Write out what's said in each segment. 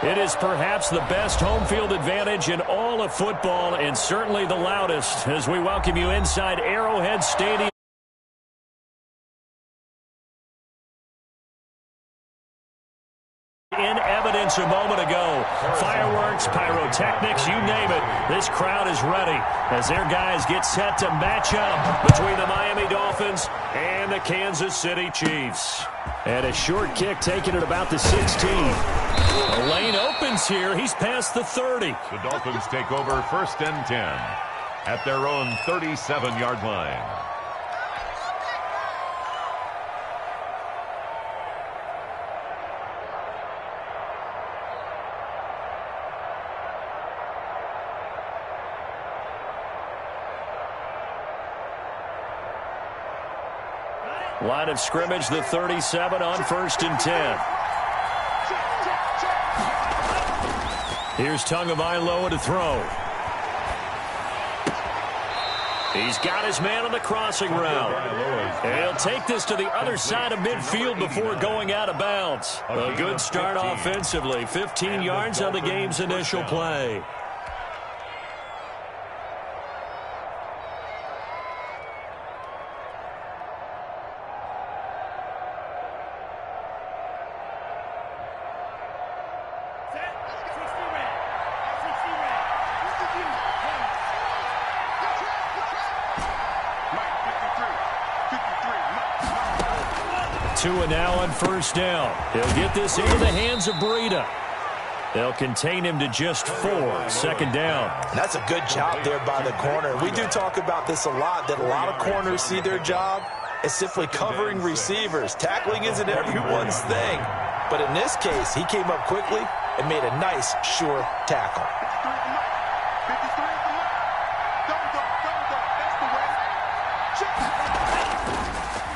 It is perhaps the best home field advantage in all of football, and certainly the loudest, as we welcome you inside Arrowhead Stadium. In evidence a moment ago. Fireworks, pyrotechnics, you name it. This crowd is ready as their guys get set to match up between the Miami Dolphins and the Kansas City Chiefs. And a short kick taken at about the 16. The lane opens here. He's past the 30. The Dolphins take over 1st and 10 at their own 37-yard line. Line of scrimmage, the 37 on 1st and 10. Here's Tagovailoa to throw. He's got his man on the crossing route. And he'll take this to the other side of midfield before going out of bounds. A good start offensively. 15 yards on the game's initial play. Tua now on 1st down. He'll get this into the hands of Breida. They'll contain him to just 4. 2nd down. And that's a good job there by the corner. We do talk about this a lot, that a lot of corners see their job as simply covering receivers. Tackling isn't everyone's thing. But in this case, he came up quickly and made a nice, sure tackle.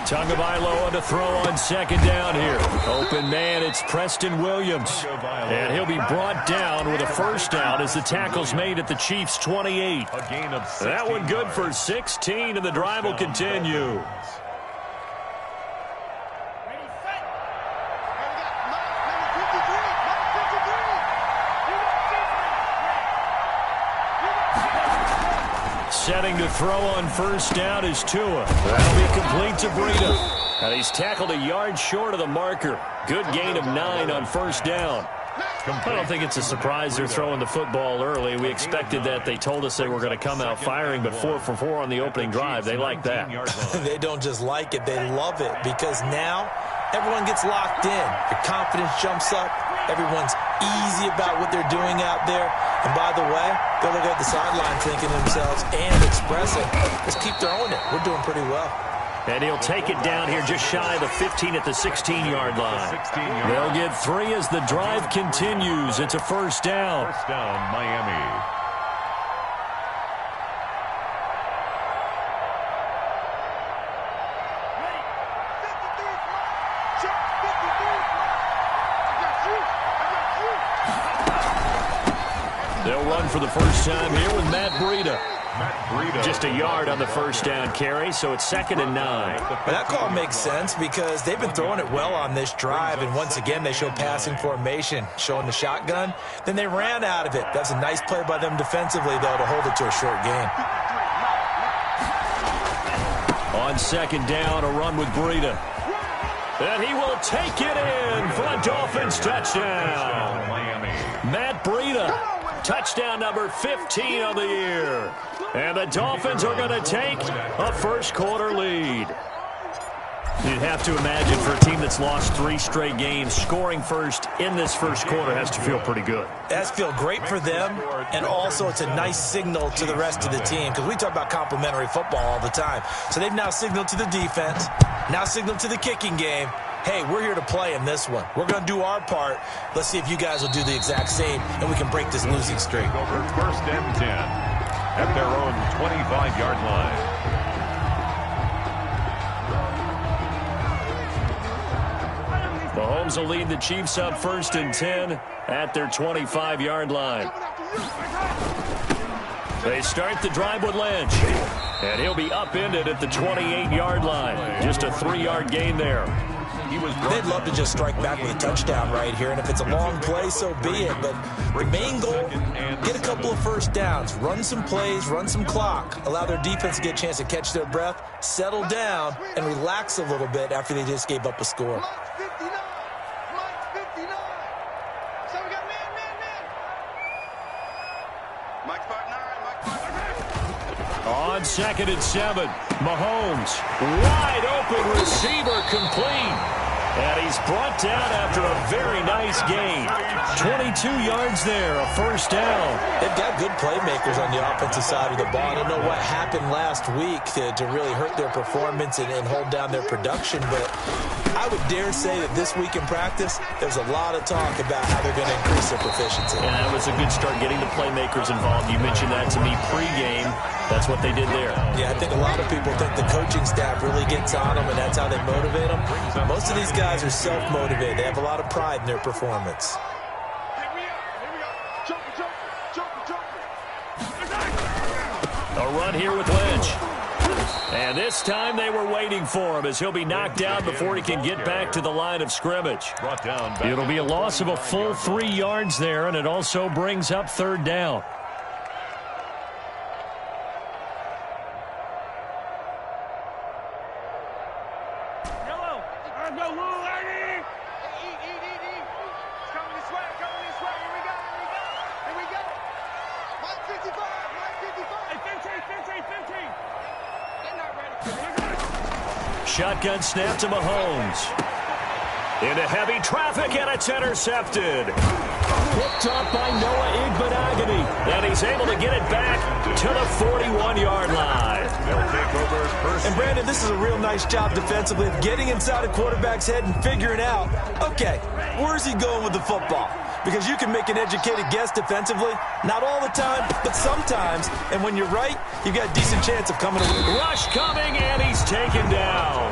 Tagovailoa to throw on 2nd down here. Open man, it's Preston Williams. And he'll be brought down with a 1st down as the tackle's made at the Chiefs' 28. That one good for 16, and the drive will continue. Setting to throw on 1st down is Tua. That'll be complete to Breida. And he's tackled a yard short of the marker. Good gain of 9 on 1st down. I don't think it's a surprise they're throwing the football early. We expected that. They told us they were going to come out firing, but 4 for 4 on the opening drive. They like that. They don't just like it, they love it, because now everyone gets locked in. Their confidence jumps up. Everyone's easy about what they're doing out there. And by the way, they'll look at the sideline thinking to themselves and expressing, let's keep throwing it. We're doing pretty well. And he'll take it down here just shy of the 15 at the 16-yard line. They'll get 3 as the drive continues. It's a 1st down. 1st down, Miami. They'll run for the 1st time here with Matt Breida. Just a yard on the 1st down carry, so it's 2nd and 9. That call makes sense because they've been throwing it well on this drive, and once again they show passing formation, showing the shotgun. Then they ran out of it. That's a nice play by them defensively, though, to hold it to a short gain. On 2nd down, a run with Breida. And he will take it in for a Dolphins touchdown. Matt Breida. Touchdown number 15 on the year. And the Dolphins are going to take a 1st quarter lead. You'd have to imagine for a team that's lost 3 straight games, scoring first in this 1st quarter has to feel pretty good. That's feel great for them, and also it's a nice signal to the rest of the team, because we talk about complimentary football all the time. So they've now signaled to the defense, now signaled to the kicking game, hey, we're here to play in this one. We're going to do our part. Let's see if you guys will do the exact same, and we can break this losing streak. Over 1st and 10 at their own 25-yard line. Mahomes will lead the Chiefs up 1st and 10 at their 25-yard line. They start the drive with Lynch. And he'll be upended at the 28-yard line. Just a 3-yard gain there. They'd love to just strike back with a touchdown right here, and if it's a long play, so be it. But the main goal, get a couple of first downs, run some plays, run some clock, allow their defense to get a chance to catch their breath, settle down, and relax a little bit after they just gave up a score. On 2nd and 7, Mahomes, wide open receiver complete. And he's brought down after a very nice gain. 22 yards there, a first down. They've got good playmakers on the offensive side of the ball. I don't know what happened last week to really hurt their performance and hold down their production, but I would dare say that this week in practice, there's a lot of talk about how they're going to increase their proficiency. And that was a good start getting the playmakers involved. You mentioned that to me pregame. That's what they did there. Yeah, I think a lot of people think the coaching staff really gets on them, and that's how they motivate them. Most of these guys are self-motivated. They have a lot of pride in their performance. A run here with Lynch. And this time they were waiting for him as he'll be knocked down before he can get back to the line of scrimmage. It'll be a loss of a full 3 yards there, and it also brings up 3rd down. Shotgun snap to Mahomes. Into heavy traffic, and it's intercepted. Picked off by Noah Igbenogany, and he's able to get it back to the 41-yard line. And, Brandon, this is a real nice job defensively of getting inside a quarterback's head and figuring out, okay, where's he going with the football? Because you can make an educated guess defensively. Not all the time, but sometimes. And when you're right, you've got a decent chance of coming away. Rush coming, and he's taken down.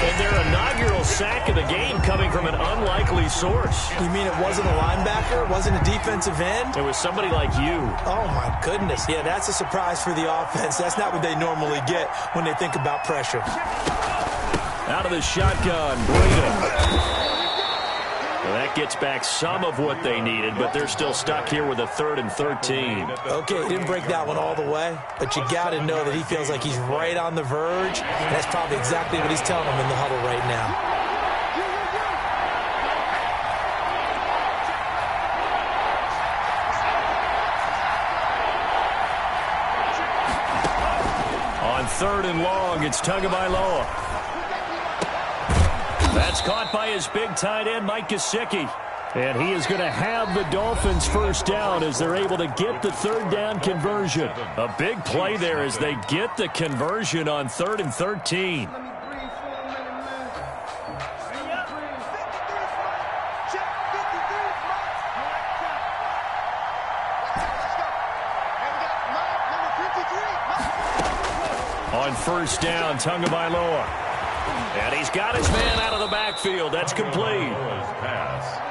And their inaugural sack of the game coming from an unlikely source. You mean it wasn't a linebacker? It wasn't a defensive end? It was somebody like you. Oh, my goodness. Yeah, that's a surprise for the offense. That's not what they normally get when they think about pressure. Out of the shotgun, Breida. Well, that gets back some of what they needed, but they're still stuck here with a 3rd and 13. Okay, he didn't break that one all the way, but you got to know that he feels like he's right on the verge, and that's probably exactly what he's telling them in the huddle right now. On 3rd and long, it's Tagovailoa. That's caught by his big tight end, Mike Gesicki. And he is going to have the Dolphins first down as they're able to get the 3rd down conversion. A big play there as they get the conversion on 3rd and 13. On 1st down, Tagovailoa. And he's got his man out of the backfield. That's complete.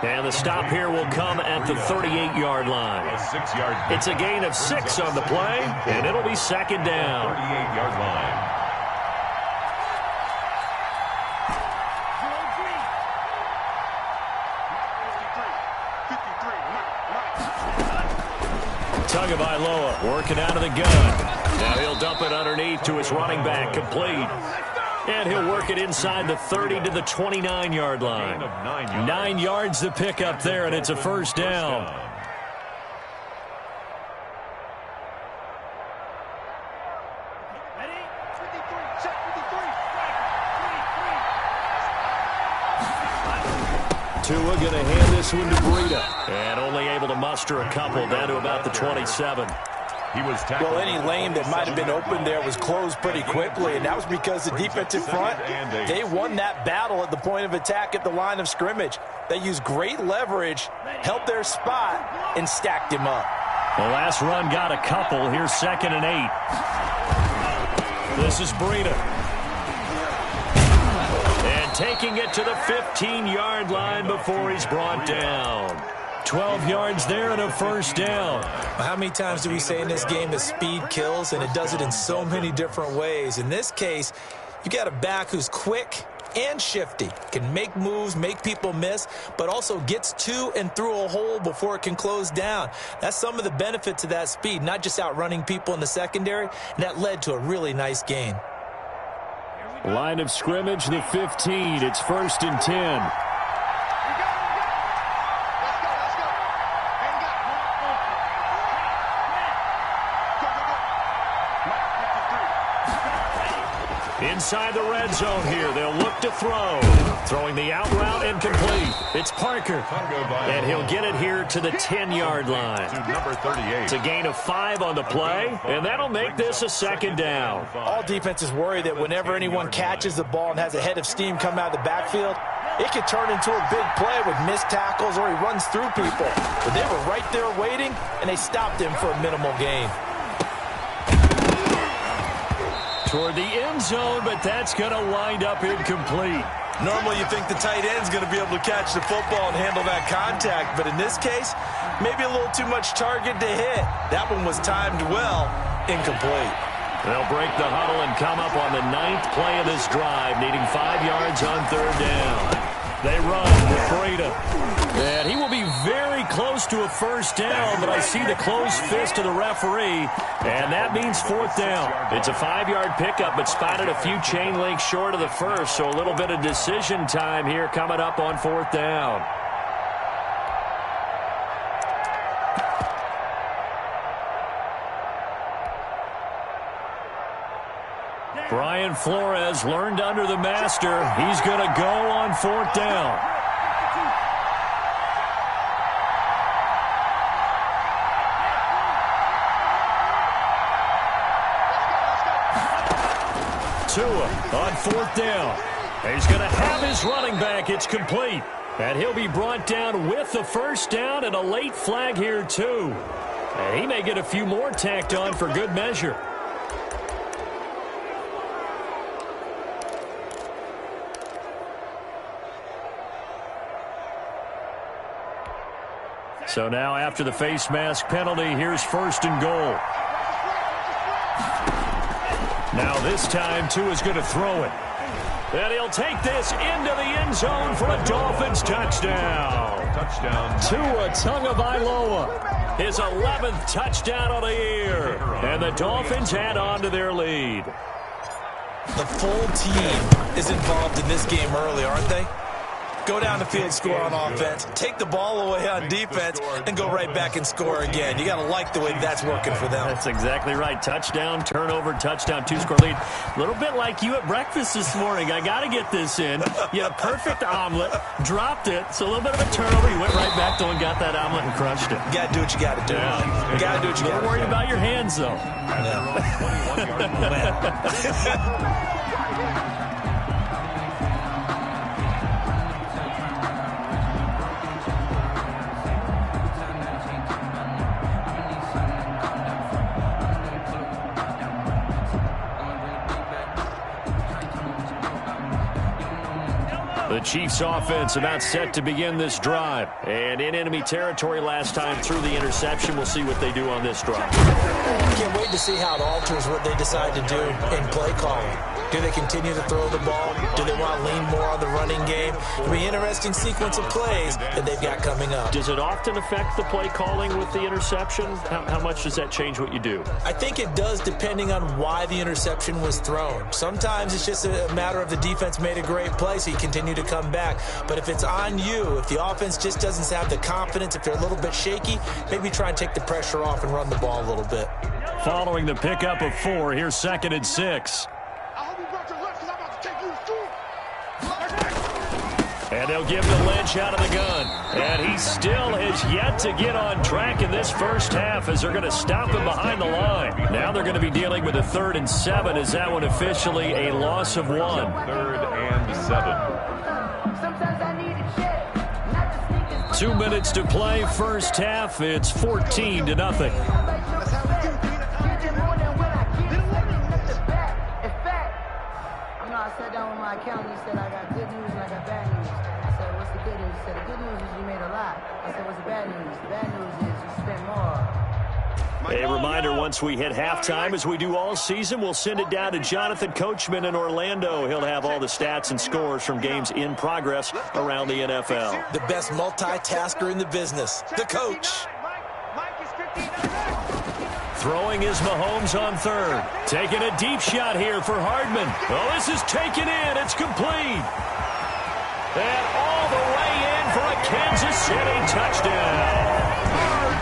And the stop here will come at the 38-yard line. It's a gain of 6 on the play, and it'll be 2nd down. 38-yard line. Tagovailoa working out of the gun. Now he'll dump it underneath to his running back, complete. And he'll work it inside the 30 to the 29-yard line. 9 yards to pick up there, and it's a first down. Tua going to hand this one to Breida. And only able to muster a couple down to about the 27. Well, any lane that might have been open there was closed pretty quickly, and that was because the defensive front, they won that battle at the point of attack at the line of scrimmage. They used great leverage, held their spot, and stacked him up. The last run got a couple. Here's 2nd and 8. This is Breida. And taking it to the 15-yard line before he's brought down. 12 yards there and a first down. How many times do we say in this game that speed kills, and it does it in so many different ways? In this case, you got a back who's quick, and shifty. Can make moves, make people miss, but also gets to and through a hole before it can close down. That's some of the benefits of that speed, not just outrunning people in the secondary, and that led to a really nice gain. Line of scrimmage, the 15. It's 1st and 10. Inside the red zone here, they'll look to throw. Throwing the out route incomplete. It's Parker. And he'll get it here to the 10-yard line. To number 38. It's a gain of 5 on the play, and that'll make this a 2nd down. All defenses worry that whenever anyone catches the ball and has a head of steam come out of the backfield, it could turn into a big play with missed tackles or he runs through people. But they were right there waiting, and they stopped him for a minimal gain. Toward the end zone, but that's going to wind up incomplete. Normally you think the tight end's going to be able to catch the football and handle that contact, but in this case, maybe a little too much target to hit. That one was timed well, incomplete. They'll break the huddle and come up on the 9th play of this drive, needing 5 yards on 3rd down. They run with Breida. And he will be very close to a 1st down, but I see the closed fist of the referee, and that means 4th down. It's a 5-yard pickup, but spotted a few chain links short of the 1st, so a little bit of decision time here coming up on 4th down. Brian Flores learned under the master. He's going to go on 4th down. Tua on 4th down. He's going to have his running back. It's complete. And he'll be brought down with the 1st down and a late flag here, too. And he may get a few more tacked on for good measure. So now after the face mask penalty, here's 1st and goal. Now this time, Tua's going to throw it. And he'll take this into the end zone for a Dolphins touchdown. Tua Tagovailoa, his 11th touchdown of the year. And the Dolphins add on to their lead. The full team is involved in this game early, aren't they? Go down the field, score on offense, take the ball away on defense, and go right back and score again. You got to like the way that's working for them. That's exactly right. Touchdown, turnover, touchdown, 2-score lead. A little bit like you at breakfast this morning. I got to get this in. You had a perfect omelet, dropped it. So a little bit of a turnover. You went right back though and got that omelet and crushed it. You got to do what you got to do. Yeah. You got to do what you got to do. Worried about your hands, though. Yeah. The Chiefs offense about set to begin this drive. And in enemy territory last time through the interception. We'll see what they do on this drive. Can't wait to see how it alters what they decide to do in play calling. Do they continue to throw the ball? Do they want to lean more on the running game? It'll be an interesting sequence of plays that they've got coming up. Does it often affect the play calling with the interception? How much does that change what you do? I think it does depending on why the interception was thrown. Sometimes it's just a matter of the defense made a great play, so you continue to come back. But if it's on you, if the offense just doesn't have the confidence, if they're a little bit shaky, maybe try and take the pressure off and run the ball a little bit. Following the pickup of 4, here's 2nd and 6. And they'll give to Lynch out of the gun. And he still has yet to get on track in this first half as they're going to stop him behind the line. Now they're going to be dealing with a 3rd and 7. Is that one officially a loss of 1? 3rd and 7. 2 minutes to play, first half. It's 14-0. I sat down with my accountant. He said, I got good news and I got bad news. I said, what's the good news? He said, the good news is you made a lot. I said, what's the bad news? The bad news is you spent more. A reminder, once we hit halftime, as we do all season, we'll send it down to Jonathan Coachman in Orlando. He'll have all the stats and scores from games in progress around the NFL. The best multitasker in the business, the coach. Throwing is Mahomes on third. Taking a deep shot here for Hardman. Oh, this is taken in. It's complete. And all the way in for a Kansas City touchdown.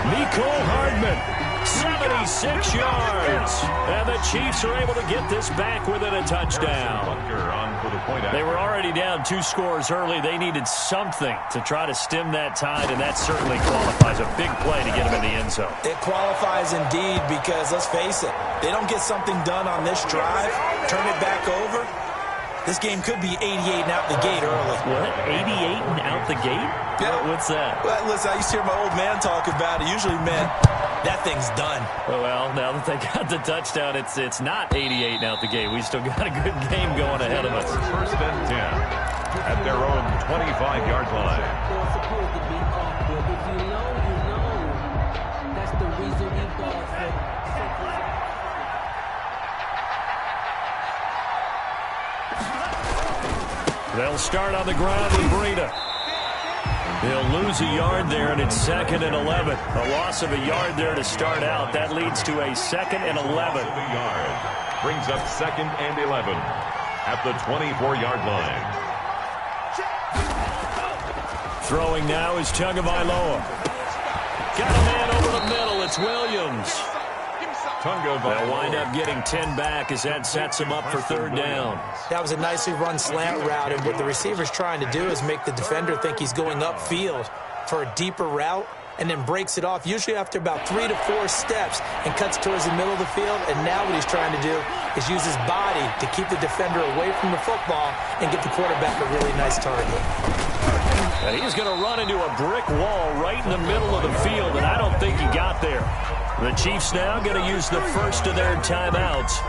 Mecole Hardman, 76 yards. And the Chiefs are able to get this back within a touchdown. They were already down 2 scores early. They needed something to try to stem that tide, and that certainly qualifies. A big play to get them in the end zone. It qualifies indeed because, let's face it, they don't get something done on this drive, turn it back over. This game could be 88 and out the gate early. What? 88 and out the gate? Yeah. What's that? Well, listen, I used to hear my old man talk about it. Usually meant that thing's done. Oh, well, now that they got the touchdown, it's not 88 and out the gate. We still got a good game going ahead of us. First and 10 at their own 25-yard line. That's the reason we ball for. They'll start on the ground with Breida. They'll lose a yard there, and it's 2nd and 11. A loss of a yard there to start out. That leads to a 2nd and 11. Brings up 2nd and 11 at the 24-yard line. Throwing now is Tagovailoa. Got a man over the middle. It's Williams. They'll wind up getting 10 back as that sets them up for 3rd down. That was a nicely run slant route, and what the receiver's trying to do is make the defender think he's going upfield for a deeper route, and then breaks it off, usually after about 3 to 4 steps, and cuts towards the middle of the field. And now what he's trying to do is use his body to keep the defender away from the football and get the quarterback a really nice target. And he's going to run into a brick wall right in the middle of the field, and I don't think he got there. The Chiefs now going to use the first of their timeouts,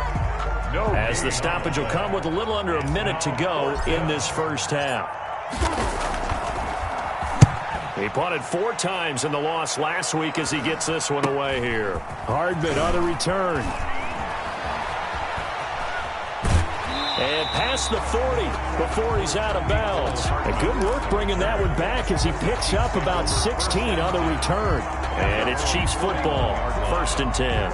as the stoppage will come with a little under a minute to go in this first half. He punted 4 times in the loss last week as he gets this one away here. Hardman on the return. And past the 40 before he's out of bounds. A good work bringing that one back as he picks up about 16 on the return. And it's Chiefs football, 1st and 10.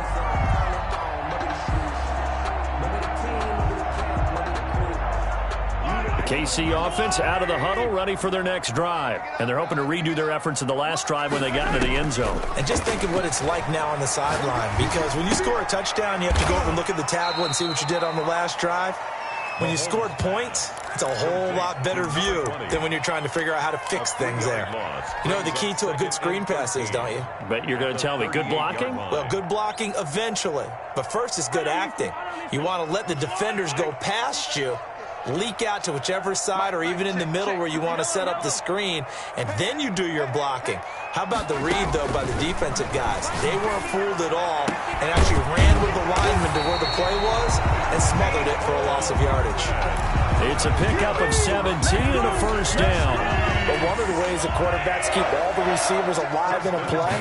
The KC offense out of the huddle, ready for their next drive. And they're hoping to redo their efforts in the last drive when they got into the end zone. And just think of what it's like now on the sideline, because when you score a touchdown, you have to go over and look at the tablet and see what you did on the last drive. When you scored points, it's a whole lot better view than when you're trying to figure out how to fix things there. You know what the key to a good screen pass is, don't you? But you're going to tell me, good blocking? Well, good blocking eventually. But first is good acting. You want to let the defenders go past you, leak out to whichever side or even in the middle where you want to set up the screen, and then you do your blocking. How about the read, though, by the defensive guys? They weren't fooled at all and actually ran with the lineman to where the play was and smothered it for a loss of yardage. It's a pickup of 17 and a first down. But one of the ways the quarterbacks keep all the receivers alive in a play,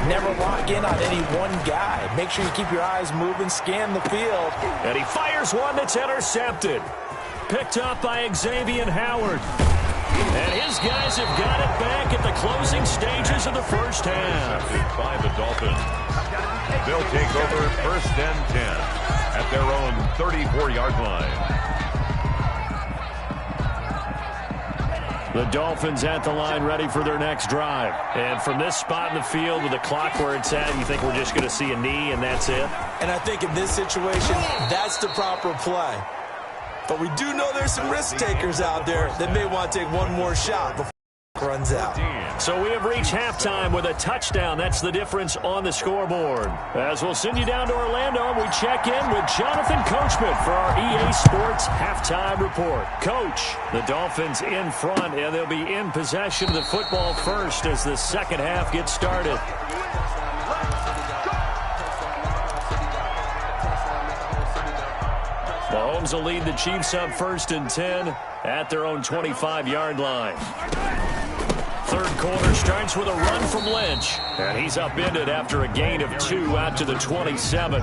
never lock in on any one guy. Make sure you keep your eyes moving, scan the field. And he fires one that's intercepted. Picked up by Xavier Howard. And his guys have got it back at the closing stages of the first half. By the Dolphins. They'll take over 1st and 10 at their own 34-yard line. The Dolphins at the line, ready for their next drive. And from this spot in the field with the clock where it's at, you think we're just going to see a knee and that's it? And I think in this situation, that's the proper play. But we do know there's some risk takers out there that may want to take one more shot before it runs out. So we have reached halftime with a touchdown. That's the difference on the scoreboard. As we'll send you down to Orlando, and we check in with Jonathan Coachman for our EA Sports halftime report. Coach, the Dolphins in front, and they'll be in possession of the football first as the second half gets started. Mahomes will lead the Chiefs up 1st and 10 at their own 25-yard line. Third quarter starts with a run from Lynch. And he's upended after a gain of 2 out to the 27.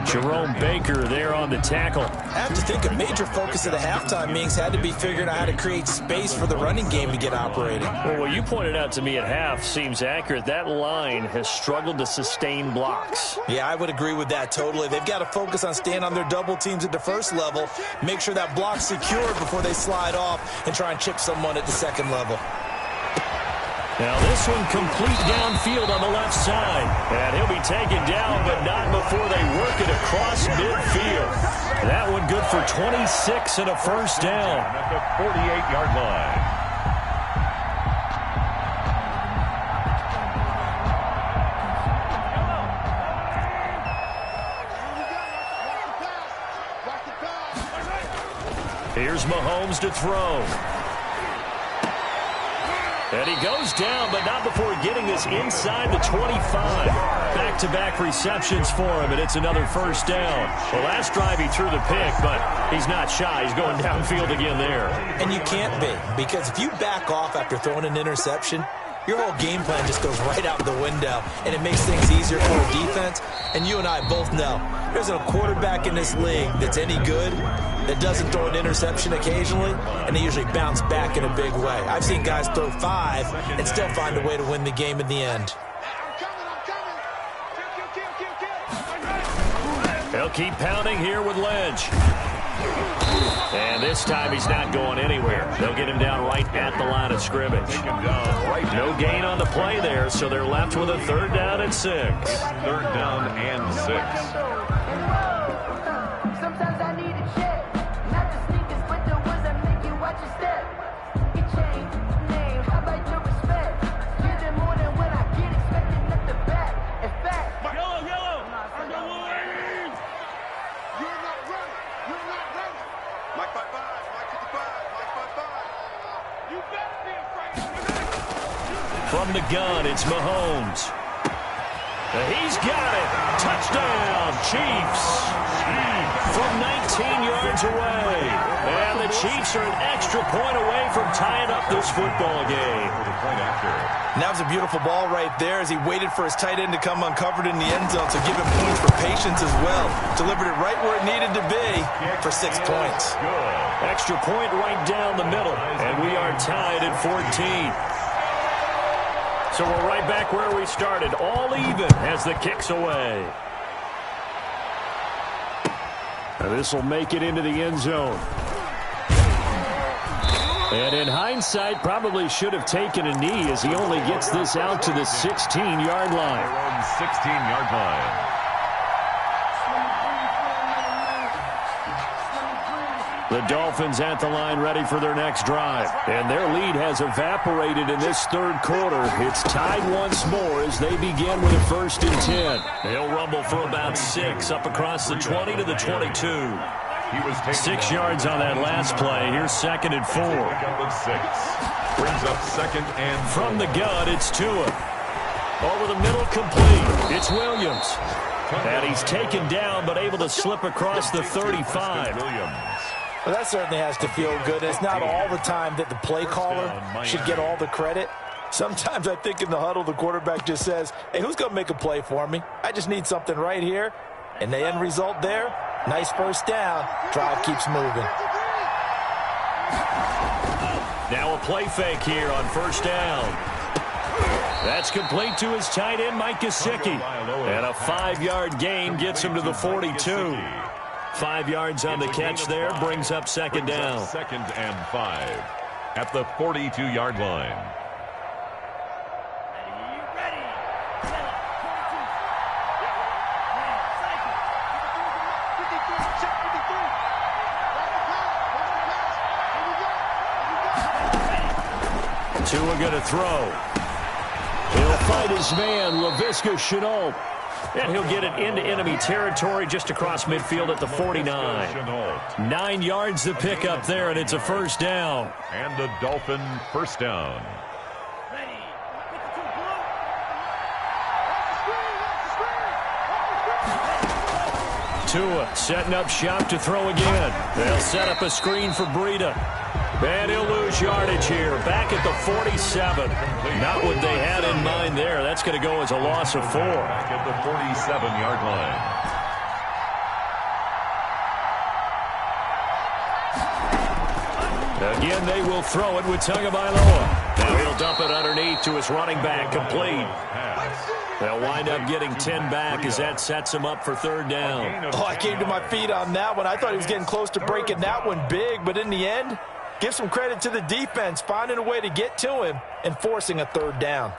Jerome Baker there on the tackle. I have to think a major focus of the halftime meetings had to be figuring out how to create space for the running game to get operating. Well, what you pointed out to me at half seems accurate. That line has struggled to sustain blocks. Yeah, I would agree with that totally. They've got to focus on staying on their double teams at the first level, make sure that block's secured before they slide off and try and chip someone at the second level. Now this one complete downfield on the left side. And he'll be taken down, but not before they work it across midfield. That one good for 26 and a first down. At the 48-yard line. Here's Mahomes to throw. And he goes down, but not before getting this inside the 25. Back-to-back receptions for him, and it's another first down. The last drive he threw the pick, but he's not shy. He's going downfield again there. And you can't be, because if you back off after throwing an interception, your whole game plan just goes right out the window, and it makes things easier for a defense. And you and I both know there's a quarterback in this league that's any good that doesn't throw an interception occasionally, and they usually bounce back in a big way. I've seen guys throw 5 and still find a way to win the game in the end. He'll keep pounding here with Lynch. And this time he's not going anywhere. They'll get him down right at the line of scrimmage. No gain on the play there, so they're left with a third down and 6. Third down and 6. Sometimes I need a check, not the sneakers, but the ones that make you watch your step. Your chain, name, how about your respect? Give them more than when I get expected at the back. In fact, yellow, you're not running. Mike 5-5, Mike 55, Mike 5-5. You better be afraid. From the gun, it's Mahomes. He's got it. Touchdown, Chiefs. From 19 yards away. And the Chiefs are an extra point away from tying up this football game. And that was a beautiful ball right there as he waited for his tight end to come uncovered in the end zone, so give him points for patience as well. Delivered it right where it needed to be for 6 points. Extra point right down the middle. And we are tied at 14. So we're right back where we started, all even as the kick's away. Now this will make it into the end zone. And in hindsight, probably should have taken a knee as he only gets this out to the 16-yard line. 16-yard line. The Dolphins at the line ready for their next drive. And their lead has evaporated in this third quarter. It's tied once more as they begin with a 1st and 10. They'll rumble for about 6 up across the 20 to the 22. 6 yards on that last play. Here's 2nd and 4. Brings up 2nd and 4. From the gun, it's Tua. Over the middle, complete. It's Williams. And he's taken down, but able to slip across the 35. Well, that certainly has to feel good. It's not all the time that the play caller should get all the credit. Sometimes I think in the huddle, the quarterback just says, hey, who's going to make a play for me? I just need something right here. And the end result there, nice first down. Drive keeps moving. Now a play fake here on 1st down. That's complete to his tight end, Mike Gesicki. And a 5-yard gain gets him to the 42. 5 yards on the catch there, brings up 2nd down. 2nd and 5 at the 42-yard line. Tua going to throw. He'll fight his man, Laviska Shenault. And he'll get it into enemy territory just across midfield at the 49. 9 yards to pick up there, and it's a 1st down. And the Dolphin 1st down. Tua setting up shop to throw again. They'll set up a screen for Breida. And he'll lose yardage here. Back at the 47. Not what they had in mind there. That's going to go as a loss of 4. Back at the 47-yard line. Again, they will throw it with Tagovailoa. Now he'll dump it underneath to his running back, complete. They'll wind up getting 10 back as that sets him up for 3rd down. Oh, I came to my feet on that one. I thought he was getting close to breaking that one big, but in the end, give some credit to the defense, finding a way to get to him and forcing a 3rd down.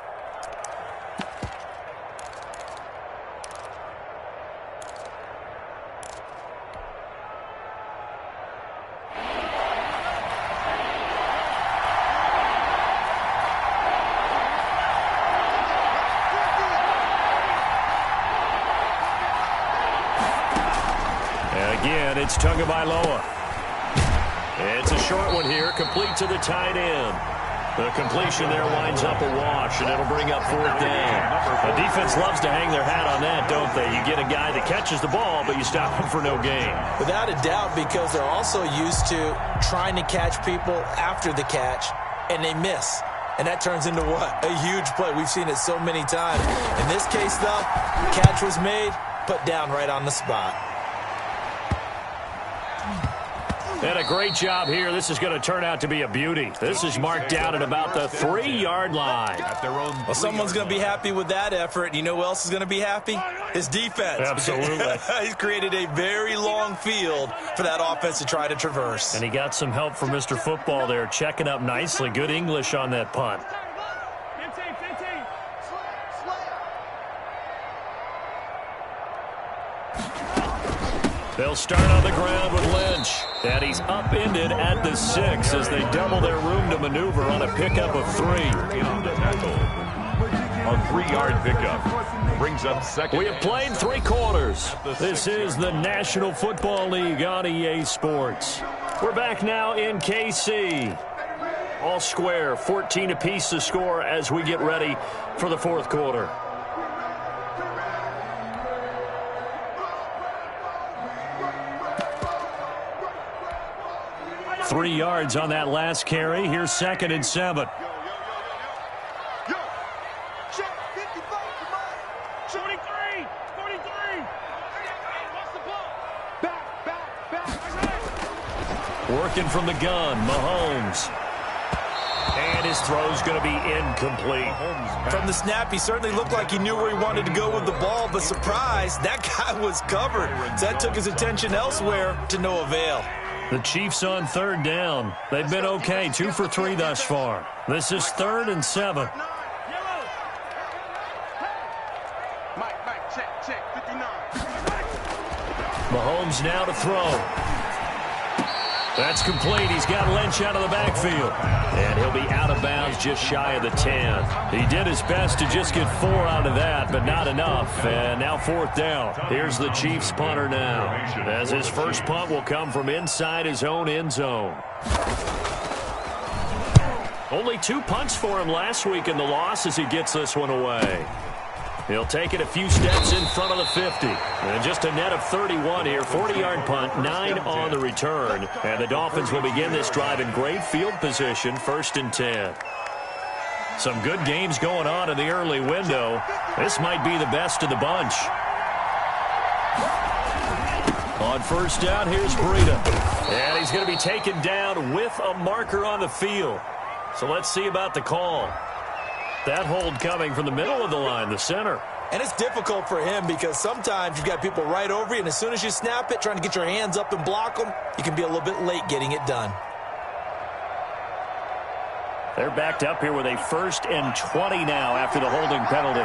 Again, it's Tagovailoa. It's a short one here, complete to the tight end. The completion there winds up a wash, and it'll bring up 4th down. The defense loves to hang their hat on that, don't they? You get a guy that catches the ball, but you stop him for no gain. Without a doubt, because they're also used to trying to catch people after the catch, and they miss. And that turns into what? A huge play. We've seen it so many times. In this case, though, catch was made, put down right on the spot. And a great job here. This is going to turn out to be a beauty. This is marked down at about the 3-yard line. At their own well, someone's going to be happy with that effort. You know who else is going to be happy? His defense. Absolutely. He's created a very long field for that offense to try to traverse. And he got some help from Mr. Football there, checking up nicely. Good English on that punt. 15. They'll start on the ground with Lynch. And he's upended at the 6 as they double their room to maneuver on a pickup of 3. On the tackle. A 3-yard pickup. Brings up 2nd. We have played 3 quarters. This is the National Football League on EA Sports. We're back now in KC. All square, 14 apiece to score as we get ready for the 4th quarter. 3 yards on that last carry. Here's 2nd and 7. Yo. Check 55. 23. 43. What's the ball? Back. Working from the gun, Mahomes. And his throw's going to be incomplete. From the snap, he certainly looked like he knew where he wanted to go with the ball, but surprise, that guy was covered. So that took his attention elsewhere to no avail. The Chiefs on 3rd down. They've been okay, 2 for 3 thus far. This is 3rd and 7. Mike, check, 59. Mahomes now to throw. That's complete. He's got Lynch out of the backfield. And he'll be out of bounds just shy of the 10. He did his best to just get 4 out of that, but not enough. And now 4th down. Here's the Chiefs punter now, as his first punt will come from inside his own end zone. Only 2 punts for him last week in the loss as he gets this one away. He'll take it a few steps in front of the 50. And just a net of 31 here. 40-yard punt, 9 on the return. And the Dolphins will begin this drive in great field position, 1st and 10. Some good games going on in the early window. This might be the best of the bunch. On 1st down, here's Breida. And he's going to be taken down with a marker on the field. So let's see about the call. That hold coming from the middle of the line, the center. And it's difficult for him because sometimes you've got people right over you, and as soon as you snap it, trying to get your hands up and block them, you can be a little bit late getting it done. They're backed up here with a 1st and 20 now after the holding penalty.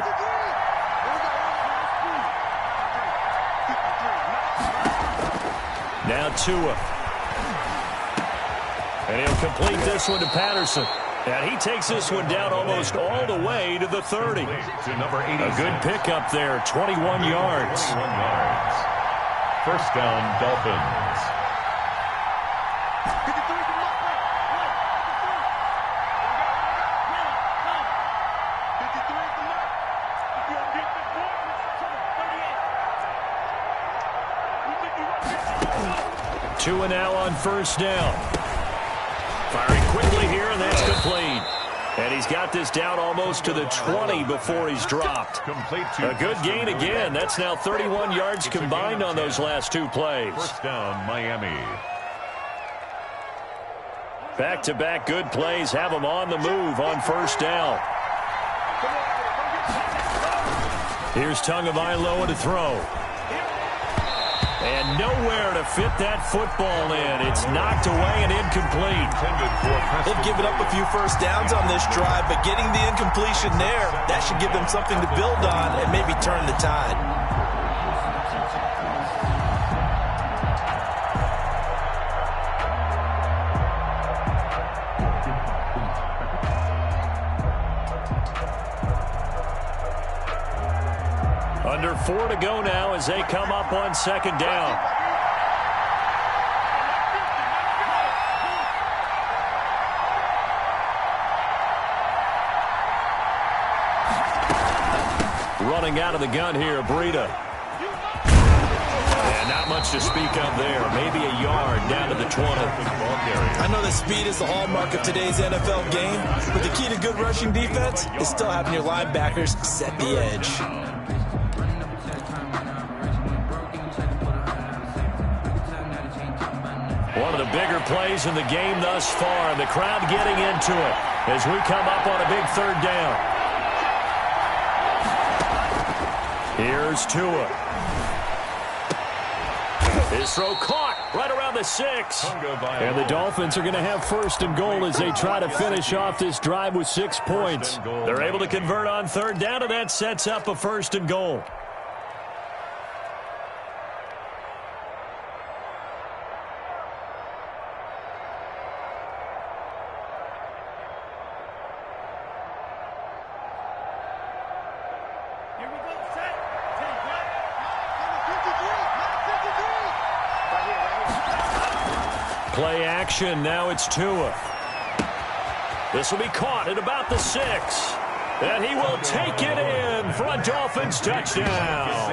Now Tua. And he'll complete this one to Patterson. And he takes this one down almost all the way to the 30. To number 80. A good pickup there, 21 yards. 21 yards. 1st down, Dolphins. 2 and now on 1st down. Firing quickly here, and that's complete. And he's got this down almost to the 20 before he's dropped. A good gain again. That's now 31 yards combined on those last two plays. First down, Miami. Back-to-back good plays have them on the move on first down. Here's Tagovailoa to throw. And nowhere to fit that football in. It's knocked away and incomplete. They've given up a few first downs on this drive, but getting the incompletion there, that should give them something to build on and maybe turn the tide. Under 4 to go now as they come up on second down. Running out of the gun here, Breida. And not much to speak of there. Maybe a yard down to the 20. I know that speed is the hallmark of today's NFL game, but the key to good rushing defense is still having your linebackers set the edge. One of the bigger plays in the game thus far, and the crowd getting into it as we come up on a big third down. Here's Tua. His throw caught right around the 6. And the Dolphins are going to have first and goal as they try to finish off this drive with 6 points. They're able to convert on third down, and that sets up a first and goal. Play action. Now it's Tua. This will be caught at about the 6. And he will take it in for a Dolphins touchdown.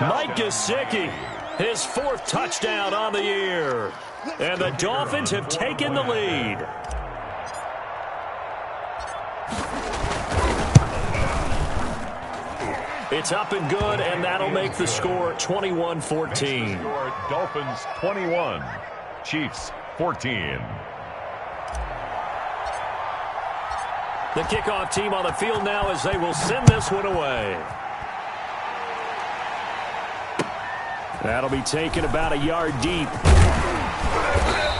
Mike Gesicki, his 4th touchdown on the year. And the Dolphins have taken the lead. It's up and good, and that'll make the score 21-14. Dolphins 21. Chiefs 14. The kickoff team on the field now as they will send this one away. That'll be taken about a yard deep.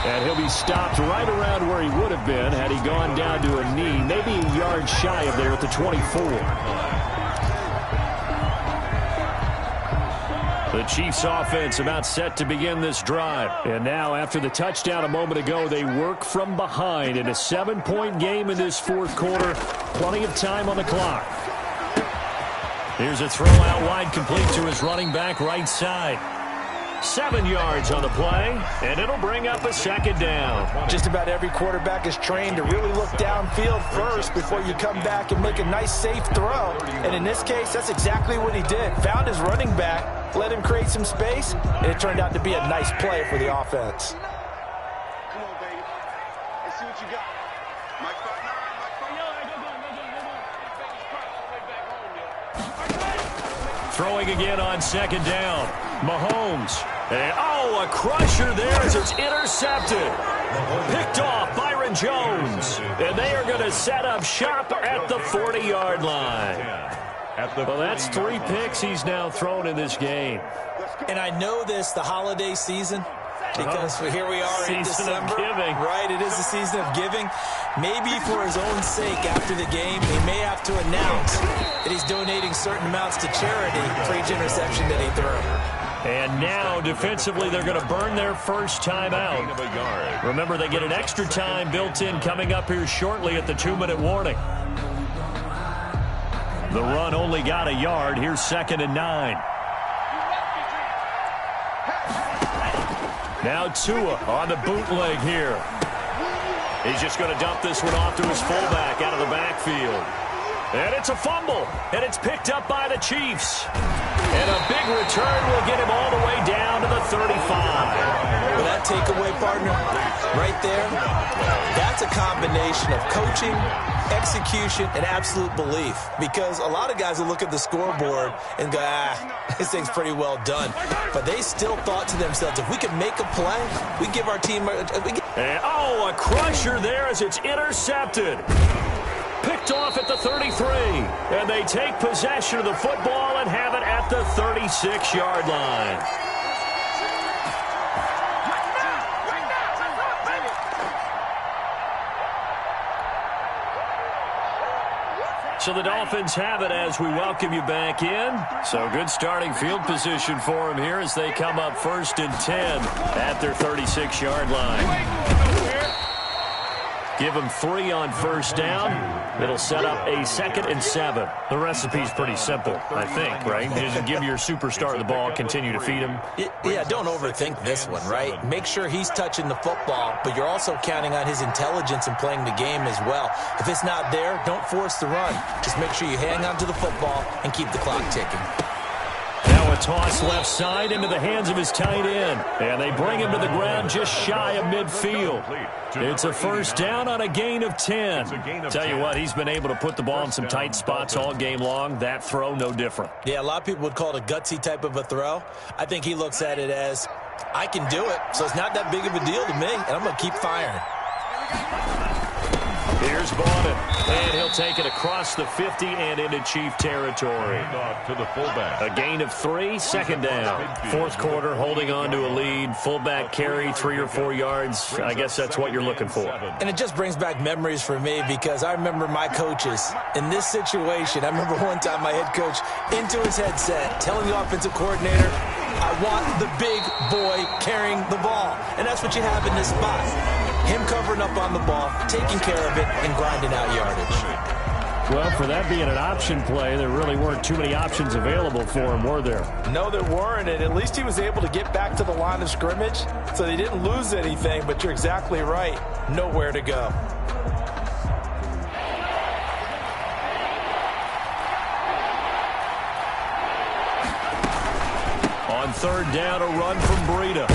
And he'll be stopped right around where he would have been had he gone down to a knee, maybe a yard shy of there at the 24. The Chiefs offense about set to begin this drive. And now after the touchdown a moment ago, they work from behind in a 7-point game in this fourth quarter. Plenty of time on the clock. Here's a throw out wide complete to his running back right side. 7 yards on the play, and it'll bring up a second down. Just about every quarterback is trained to really look downfield first before you come back and make a nice, safe throw. And in this case, that's exactly what he did. Found his running back, let him create some space, and it turned out to be a nice play for the offense. Come on, baby. Let's see what you got. Mike 5'9", Mike 5'9". Throwing again on second down. Mahomes. And, a crusher there as it's intercepted. Picked off Byron Jones. And they are going to set up shop at the 40-yard line. Well, that's 3 picks he's now thrown in this game. And I know this, the holiday season, because here we are in December. Giving. Right, it is the season of giving. Maybe for his own sake after the game, he may have to announce that he's donating certain amounts to charity for each interception that he threw. And now, defensively, they're going to burn their first time out. Remember, they get an extra time built in coming up here shortly at the 2-minute warning. The run only got a yard. Here's 2nd and 9. Now Tua on the bootleg here. He's just going to dump this one off to his fullback out of the backfield. And it's a fumble, and it's picked up by the And a big return will get him all the way down to the 35. Well, that takeaway, partner, right there, that's a combination of coaching, execution, and absolute belief. Because a lot of guys will look at the scoreboard and go, this thing's pretty well done. But they still thought to themselves, if we can make a play, we give our team a crusher there as it's intercepted. Picked off at the 33. And they take possession of the football and have it at the 36-yard line. So the Dolphins have it as we welcome you back in. So good starting field position for them here as they come up 1st and 10 at their 36-yard line. Give them 3 on 1st down. It'll set up a 2nd and 7. The recipe's pretty simple, I think, right? Just give your superstar the ball, continue to feed him. Yeah, don't overthink this one, right? Make sure he's touching the football, but you're also counting on his intelligence in playing the game as well. If it's not there, don't force the run. Just make sure you hang on to the football and keep the clock ticking. Now a toss left side into the hands of his tight end. And they bring him to the ground just shy of midfield. It's a 1st down on a gain of 10. Tell you what, he's been able to put the ball in some tight spots all game long. That throw, no different. Yeah, a lot of people would call it a gutsy type of a throw. I think he looks at it as, I can do it, so it's not that big of a deal to me, and I'm going to keep firing. Here's Bowden, and he'll take it across the 50 and into Chief territory. To the fullback. A gain of 3, 2nd down. 4th quarter, holding on to a lead. Fullback carry, 3 or 4 yards. I guess that's what you're looking for. And it just brings back memories for me because I remember my coaches in this situation. I remember one time my head coach into his headset telling the offensive coordinator, I want the big boy carrying the ball. And that's what you have in this spot. Him covering up on the ball, taking care of it, and grinding out yardage. Well, for that being an option play, there really weren't too many options available for him, were there? No, there weren't, and at least he was able to get back to the line of scrimmage, so they didn't lose anything, but you're exactly right. Nowhere to go. On 3rd down, a run from Breida.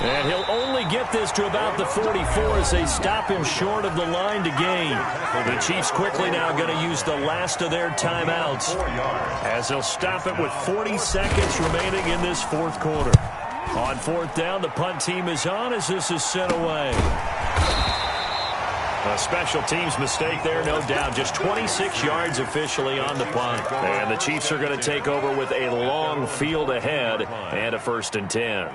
And he'll only get this to about the 44 as they stop him short of the line to gain. The Chiefs quickly now going to use the last of their timeouts as they'll stop it with 40 seconds remaining in this 4th quarter. On 4th down, the punt team is on as this is sent away. A special teams mistake there, no doubt. Just 26 yards officially on the punt. And the Chiefs are going to take over with a long field ahead and a 1st and 10.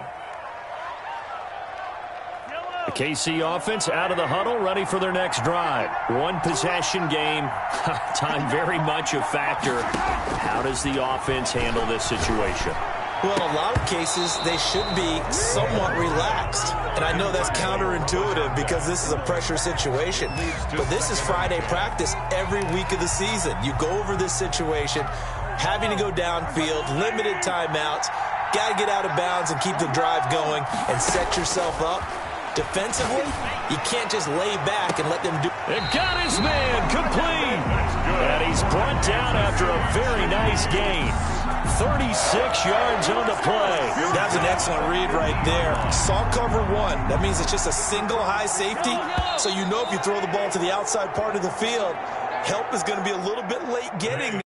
The KC offense out of the huddle, ready for their next drive. 1 possession game. Time very much a factor. How does the offense handle this situation? Well, in a lot of cases, they should be somewhat relaxed. And I know that's counterintuitive because this is a pressure situation. But this is Friday practice every week of the season. You go over this situation, having to go downfield, limited timeouts, got to get out of bounds and keep the drive going and set yourself up. Defensively, you can't just lay back and let them do it. Got his man complete. And he's brought down after a very nice gain. 36 yards on the play. That's an excellent read right there. Saw cover 1. That means it's just a single high safety. So you know if you throw the ball to the outside part of the field, help is going to be a little bit late getting.